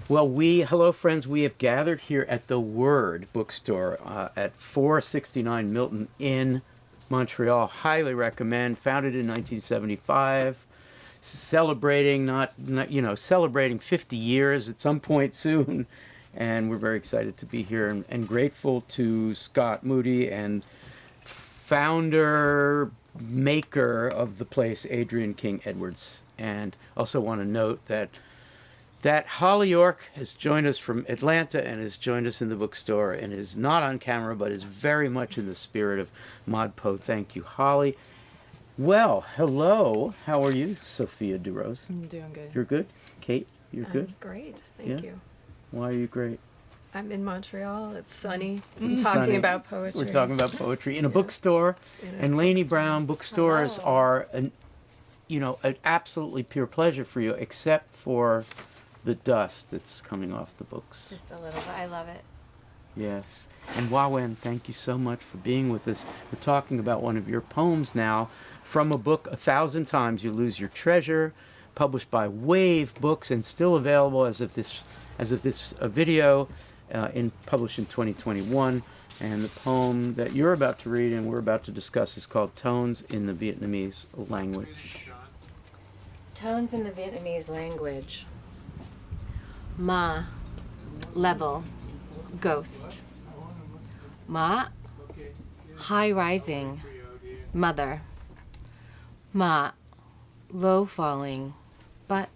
Well, hello friends, we have gathered here at the Word Bookstore at 469 Milton in Montreal. Highly recommend. Founded in 1975, celebrating celebrating 50 years at some point soon, and we're very excited to be here and grateful to Scott Moody and founder maker of the place, Adrian King Edwards. And also want to note that Holly York has joined us from Atlanta and has joined us in the bookstore and is not on camera but is very much in the spirit of ModPo. Thank you, Holly. Well, hello. How are you, Sophia DuRose? I'm doing good. You're good? Kate, you're good? Great, thank you. Why are you great? I'm in Montreal. It's sunny. It's Talking sunny. about poetry. We're talking about poetry in a Yeah. bookstore. In a And Laynie bookstore. Browne bookstores Hello. are an absolutely pure pleasure for you, except for the dust that's coming off the books. Just a little bit. I love it. Yes. And Hoa Nguyen, thank you so much for being with us. We're talking about one of your poems now from a book, 1,000 Times You Lose Your Treasure, published by Wave Books and still available as of this video, published in 2021. And the poem that you're about to read and we're about to discuss is called Tones in the Vietnamese Language. Tones in the Vietnamese language. Ma, level, ghost. Ma, high rising, mother. Ma, low falling, but.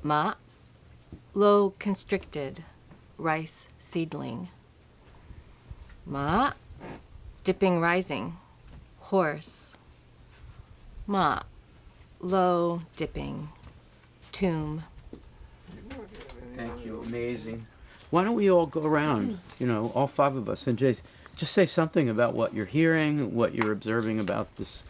Ma, low constricted, rice seedling. Ma, dipping rising, horse. Ma, low dipping, tomb. Thank you. Amazing. Why don't we all go around, all five of us, and just say something about what you're hearing, what you're observing about this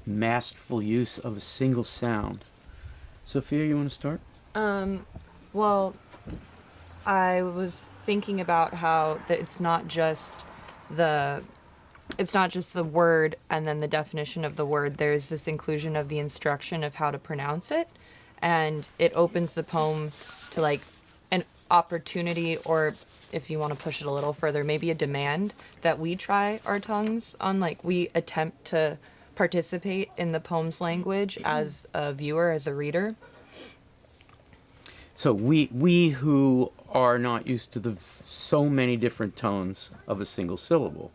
masterful use of a single sound. Sophia, you want to start? Well, I was thinking about how it's not just the word and then the definition of the word. There's this inclusion of the instruction of how to pronounce it, and it opens the poem to like an opportunity, or if you want to push it a little further, maybe a demand that we try our tongues on, like we attempt to participate in the poem's language as a viewer, as a reader. So we who are not used to so many different tones of a single syllable,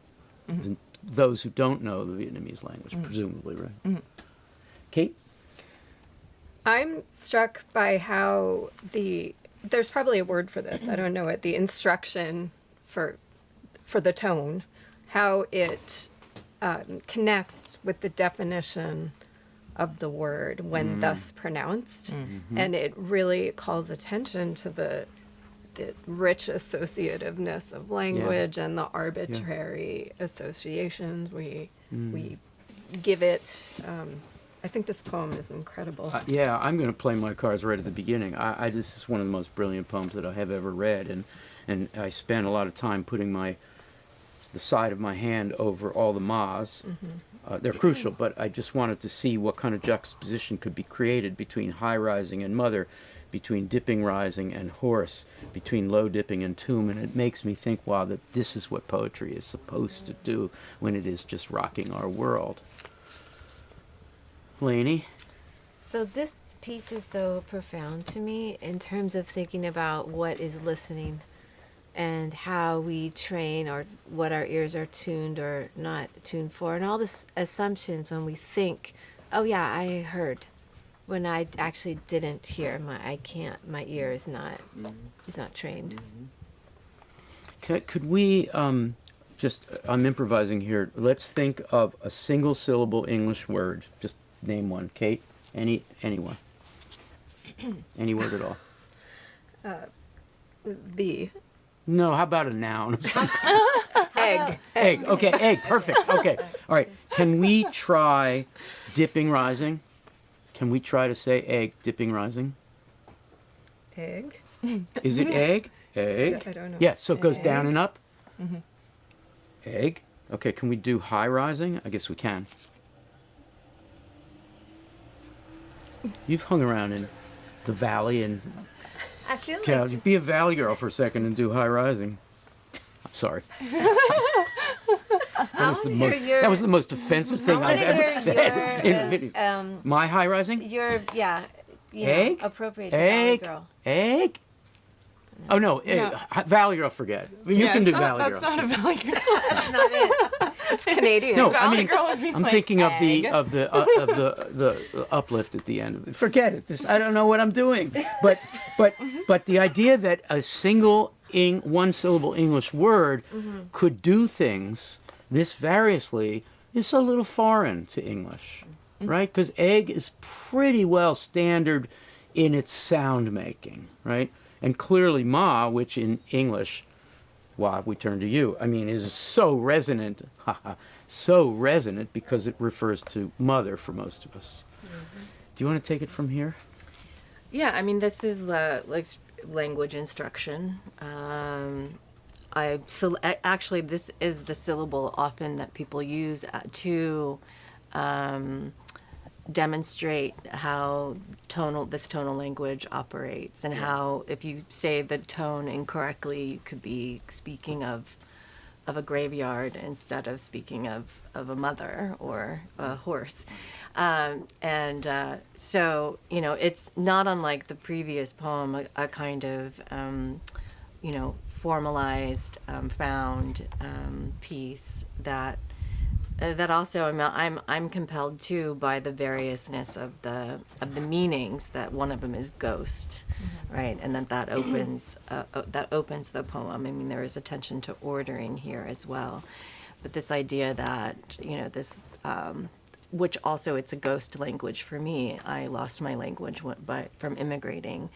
those who don't know the Vietnamese language, presumably, right? Kate? I'm struck by how there's probably a word for this. I don't know it. The instruction for the tone, how it connects with the definition of the word when thus pronounced, and it really calls attention to the rich associativeness of language and the arbitrary associations we give it. I think this poem is incredible. I'm going to play my cards right at the beginning. This is one of the most brilliant poems that I have ever read, and I spent a lot of time putting the side of my hand over all the mas. They're crucial, but I just wanted to see what kind of juxtaposition could be created between high rising and mother, between dipping rising and horse, between low dipping and tomb, and it makes me think, wow, that this is what poetry is supposed to do when it is just rocking our world. Laynie? So this piece is so profound to me in terms of thinking about what is listening and how we train, or what our ears are tuned or not tuned for, and all this assumptions when we think, oh yeah, I heard, when I actually didn't hear. My ear is not trained. Could we I'm improvising here. Let's think of a single syllable English word. Just name one. Kate, anyone. Any word at all. No, how about a noun? Egg. Egg. Okay, egg. Perfect. Okay. All right. Can we try dipping rising? Can we try to say egg dipping rising? Egg? Is it egg? Egg? I don't know. Yeah, so it goes down Egg. and up? Egg? Okay, can we do high rising? I guess we can. You've hung around in the valley and I feel like Cal, you be a Valley girl for a second and do high rising. I'm sorry. That was the most offensive thing I've ever said in a video. My high rising? Your Egg? appropriate the Valley Egg? girl. Egg? Oh no, Valley girl, forget. You can do Valley That's girl. not a Valley Girl. That's not it. It's Canadian. No, I Valley mean, Girl would be I'm like thinking of the egg. of the uplift at the end of it. Forget it. I don't know what I'm doing. But the idea that a single one syllable English word could do things this variously is a little foreign to English, right? Because egg is pretty well standard in its sound making, right? And clearly ma, which in English, why we turn to you, I mean, is so resonant, so resonant because it refers to mother for most of us. Do you want to take it from here? Yeah, I mean, this is like language instruction. Actually, this is the syllable often that people use to demonstrate how this tonal language operates, and how if you say the tone incorrectly, you could be speaking of a graveyard instead of speaking of a mother or a horse. So, it's not unlike the previous poem, a kind of, formalized, found piece that also I'm compelled to by the variousness of the meanings. That one of them is ghost, right, and that opens the poem. I mean, there is attention to ordering here as well, but this idea that this, which also it's a ghost language for me. I lost my language from immigrating.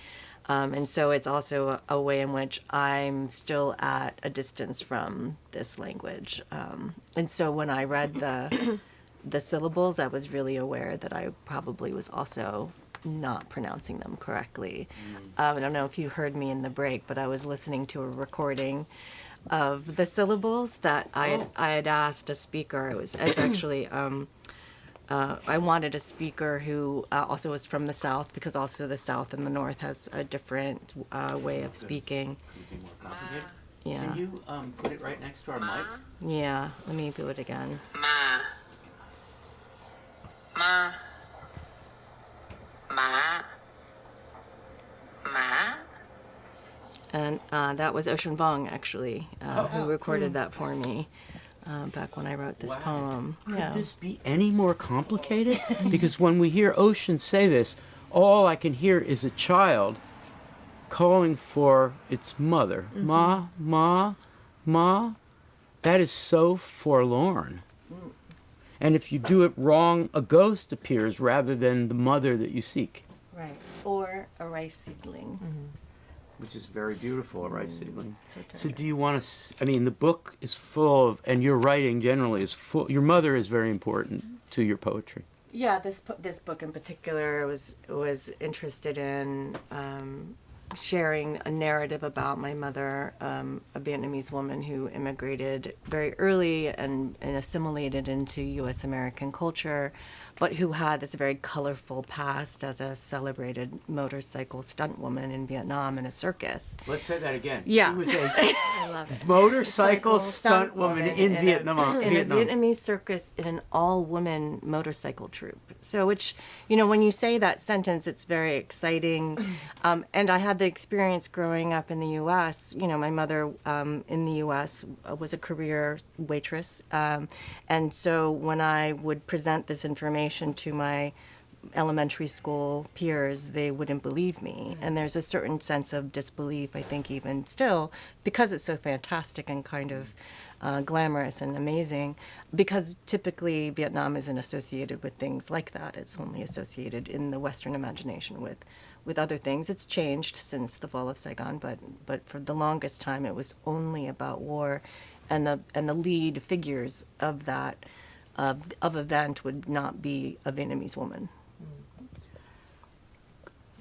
And so it's also a way in which I'm still at a distance from this language. And so when I read the syllables, I was really aware that I probably was also not pronouncing them correctly. I don't know if you heard me in the break, but I was listening to a recording of the syllables that I had asked a speaker. It's actually... I wanted a speaker who also was from the South, because also the South and the North has a different way of speaking. Could it be more complicated? Yeah. Can you put it right next to our mic? Yeah, let me do it again. Ma. Ma. Ma. Ma. And that was Ocean Vuong, actually, who recorded that for me back when I wrote this poem. Could this be any more complicated? Because when we hear Ocean say this, all I can hear is a child calling for its mother. Ma, ma, ma. That is so forlorn. And if you do it wrong, a ghost appears rather than the mother that you seek. Right. Or a rice seedling. Which is very beautiful, a rice seedling. So tender. do you want to, I mean, the book is full of, and your writing generally is full, your mother is very important to your poetry. Yeah, this book in particular was interested in sharing a narrative about my mother, a Vietnamese woman who immigrated very early and assimilated into U.S. American culture, but who had this very colorful past as a celebrated motorcycle stunt woman in Vietnam in a circus. Let's say that again. Yeah. She was a I love it. motorcycle stunt woman in Vietnam. In a Vietnamese circus in an all-woman motorcycle troupe. So which, when you say that sentence, it's very exciting. And I had the experience growing up in the U.S. My mother in the U.S. was a career waitress. And so when I would present this information to my elementary school peers, they wouldn't believe me. And there's a certain sense of disbelief, I think, even still, because it's so fantastic and kind of glamorous and amazing, because typically Vietnam isn't associated with things like that. It's only associated in the Western imagination with other things. It's changed since the fall of Saigon, but for the longest time it was only about war, and the lead figures of that of event would not be a Vietnamese woman.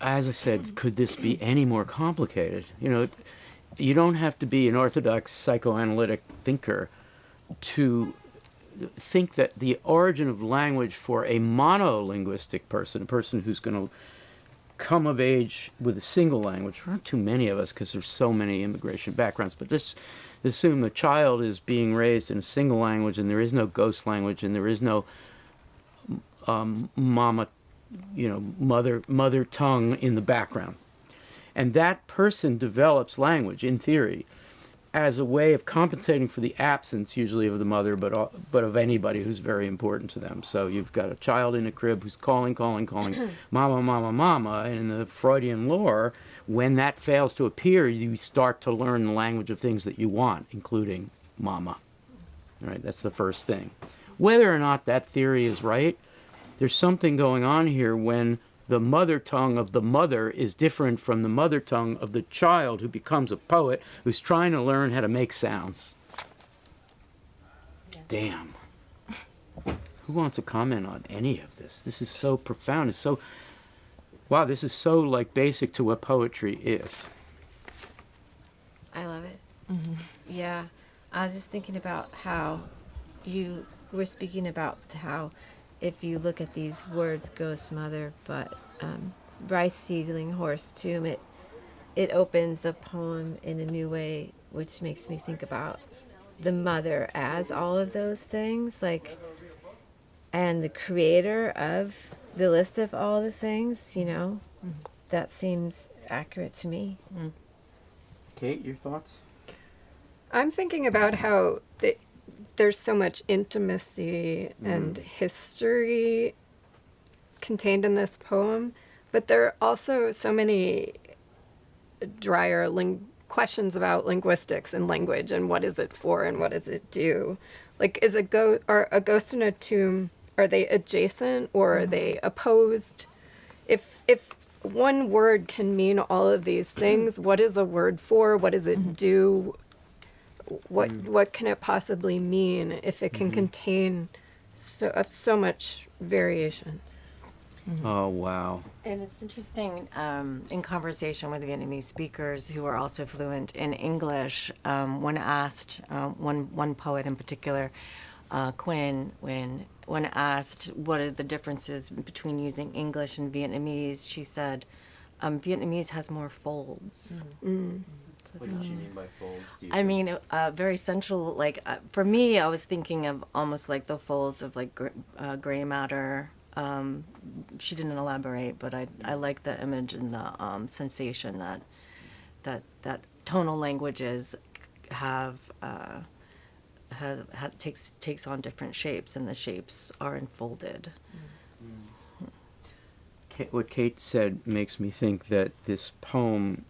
As I said, could this be any more complicated? You don't have to be an orthodox psychoanalytic thinker to think that the origin of language for a monolinguistic person, a person who's going to come of age with a single language. There aren't too many of us because there's so many immigration backgrounds, but just assume a child is being raised in a single language and there is no ghost language and there is no mama, mother tongue in the background. And that person develops language, in theory, as a way of compensating for the absence, usually of the mother, but of anybody who's very important to them. So you've got a child in a crib who's calling, mama, mama, mama. And in the Freudian lore, when that fails to appear, you start to learn the language of things that you want, including mama. All right, that's the first thing. Whether or not that theory is right, there's something going on here when the mother tongue of the mother is different from the mother tongue of the child who becomes a poet who's trying to learn how to make sounds. Yeah. Damn. Who wants to comment on any of this? This is so profound. It's so, wow, this is so like basic to what poetry is. I love it. Mm-hmm. Yeah. I was just thinking about how you were speaking about how if you look at these words, ghost, mother, but rice seedling, horse, tomb, it opens the poem in a new way, which makes me think about the mother as all of those things, like, and the creator of the list of all the things, that seems accurate to me. Mm. Kate, your thoughts? I'm thinking about how there's so much intimacy and history contained in this poem, but there are also so many drier questions about linguistics and language and what is it for and what does it do. Like, is a ghost in a tomb, are they adjacent or are they opposed? If one word can mean all of these things, what is a word for? What does it do? What can it possibly mean if it can contain so much variation? Oh, wow. And it's interesting, in conversation with Vietnamese speakers who are also fluent in English, when asked, one poet in particular, Hguyen, when asked what are the differences between using English and Vietnamese, she said, Vietnamese has more folds. Mm. What did you mean by folds? I mean, very central, like, for me, I was thinking of almost like the folds of, like, gray matter. She didn't elaborate, but I like the image and the sensation that tonal languages takes on different shapes, and the shapes are enfolded. What Kate said makes me think that this poem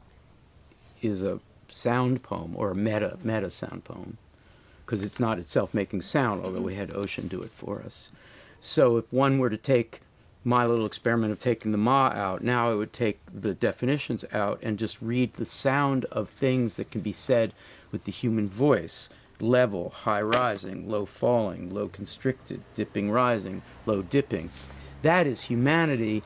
is a sound poem or a meta sound poem, because it's not itself making sound, although we had Ocean do it for us. So if one were to take my little experiment of taking the ma out, now I would take the definitions out and just read the sound of things that can be said with the human voice: level, high rising, low falling, low constricted, dipping rising, low dipping. That is humanity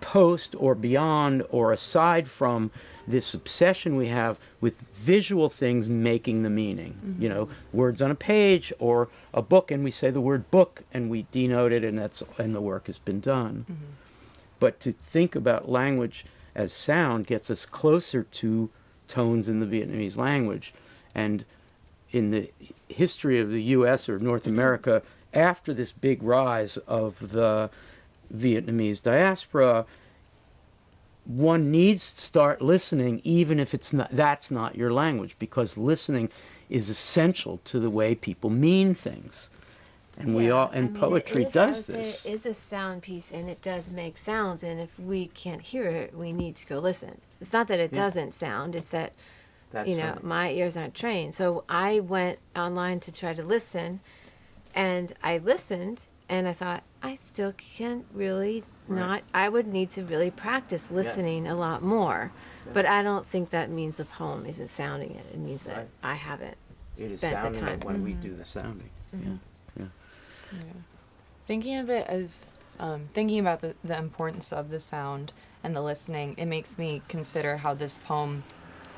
post or beyond or aside from this obsession we have with visual things making the meaning. Words on a page or a book, and we say the word book and we denote it, and the work has been done. But to think about language as sound gets us closer to tones in the Vietnamese language. And in the history of the U.S. or North America, after this big rise of the Vietnamese diaspora, one needs to start listening, even if that's not your language, because listening is essential to the way people mean things. And poetry does this. It is a sound piece, and it does make sounds, and if we can't hear it, we need to go listen. It's not that it doesn't sound, it's that right. My ears aren't trained. So I went online to try to listen, and I listened, and I thought, I still can't really not. I would need to really practice listening a lot more. Yeah. But I don't think that means the poem isn't sounding it. It means that I haven't spent the time. It when we do the sounding. Yeah. Thinking of it as, thinking about the importance of the sound and the listening, it makes me consider how this poem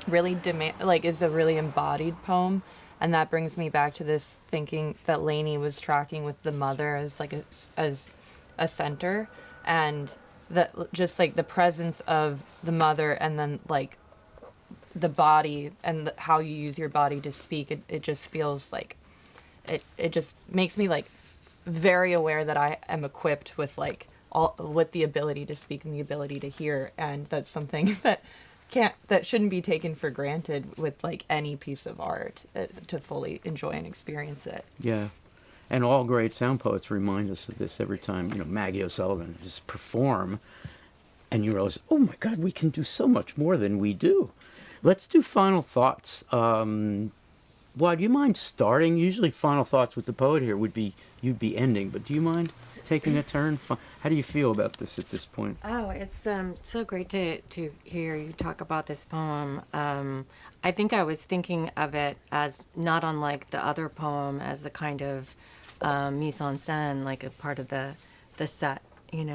really is a really embodied poem. And that brings me back to this thinking that Laynie was tracking with the mother as as a center, and that just like the presence of the mother, and then like the body and how you use your body to speak, it just feels like it just makes me like very aware that I am equipped with like all with the ability to speak and the ability to hear, and that's something that shouldn't be taken for granted with like any piece of art, to fully enjoy and experience it. Yeah. And all great sound poets remind us of this every time, Maggie O'Sullivan just perform, and you realize, oh my God, we can do so much more than we do. Let's do final thoughts. Well, do you mind starting? Usually final thoughts with the poet here you'd be ending, but do you mind taking a turn? How do you feel about this at this point? Oh, it's so great to hear you talk about this poem. I think I was thinking of it as not unlike the other poem, as a kind of mise en scène, like a part of the set. In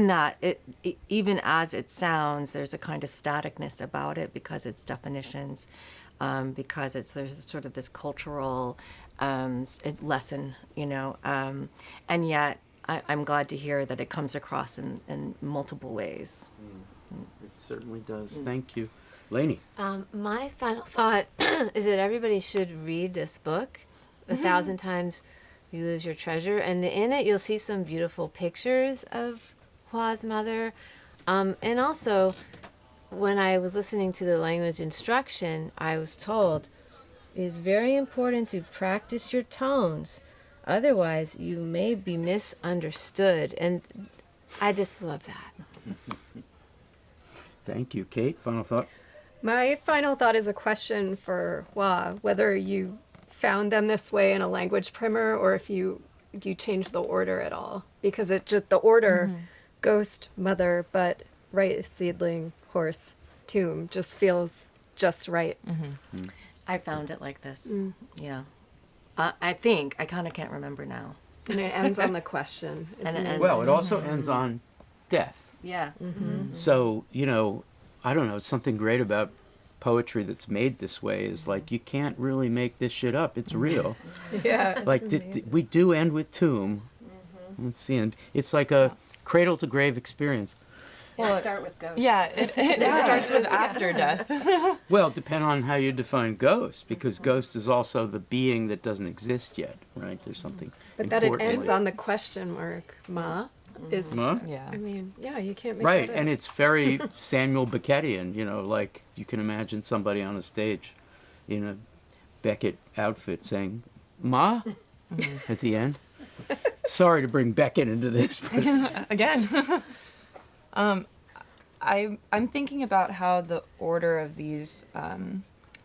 that it even as it sounds, there's a kind of staticness about it because it's definitions, because there's sort of this cultural lesson, and yet I'm glad to hear that it comes across in multiple ways. It certainly does. Thank you. Laynie. My final thought is that everybody should read this book. 1,000 times you lose your treasure. And in it, you'll see some beautiful pictures of Hua's mother. And also, when I was listening to the language instruction, I was told it is very important to practice your tones. Otherwise, you may be misunderstood. And I just love that. Thank you. Kate, final thought? My final thought is a question for Hua, whether you found them this way in a language primer or if you changed the order at all. Because it just, the order, ghost, mother, but right, seedling, horse, tomb, just feels just right. I found it like this. Yeah. I think, I kind of can't remember now. And it ends on the question. And it ends- Well, it also ends on death. Yeah. So, I don't know, something great about poetry that's made this way is like, you can't really make this shit up. It's real. Yeah. Like, we do end with tomb. Let's see. And it's like a cradle to grave experience. Well, start with ghost. Yeah, it starts with after death. Well, depend on how you define ghost, because ghost is also the being that doesn't exist yet, right? There's something But that it important. ends on the question mark, ma, is, Huh? Yeah. I mean, yeah, you can't make Right, that and up. it's very Samuel Beckettian, like you can imagine somebody on a stage in a Beckett outfit saying, Ma, at the end. Sorry to bring Beckett into this, but Again. I'm thinking about how the order of these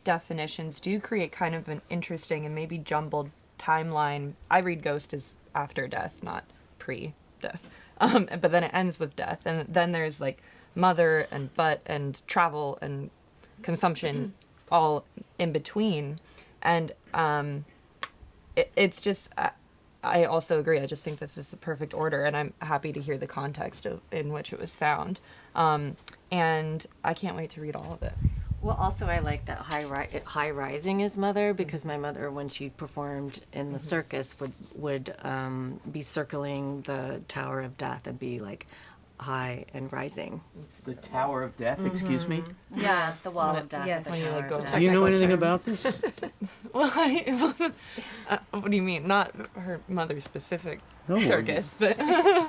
definitions do create kind of an interesting and maybe jumbled timeline. I read ghost as after death, not pre-death. But then it ends with death. And then there's like mother and butt and travel and consumption all in between. And it's just... I also agree. I just think this is the perfect order, and I'm happy to hear the context in which it was found. And I can't wait to read all of it. Well, also I like that high rising is mother, because my mother, when she performed in the circus, would be circling the Tower of Death and be like high and rising. the Tower of Death, excuse me? Yeah, the Wall of Death. Yes. the When you, Tower like, of go Death. Do you know Technical anything term. about this? Well, what do you mean? Not her mother's specific No. circus, but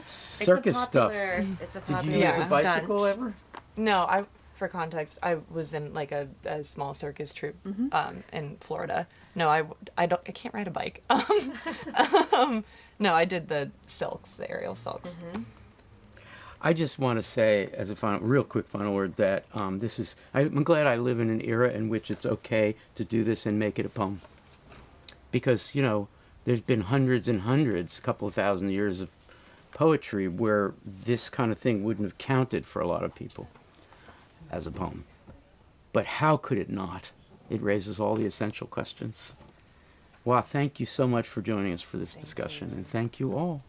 Circus stuff. It's a Did you popular Yeah. use a bicycle stunt. ever? no. For context, I was in like a small circus troupe in Florida. No, I can't ride a bike. No, I did the silks, the aerial silks. I just want to say, as a real quick final word, that I'm glad I live in an era in which it's okay to do this and make it a poem. Because, there's been hundreds and hundreds, a couple of thousand years of poetry where this kind of thing wouldn't have counted for a lot of people as a poem. But how could it not? It raises all the essential questions. Wow, thank you so much for joining us for this discussion, and thank you all.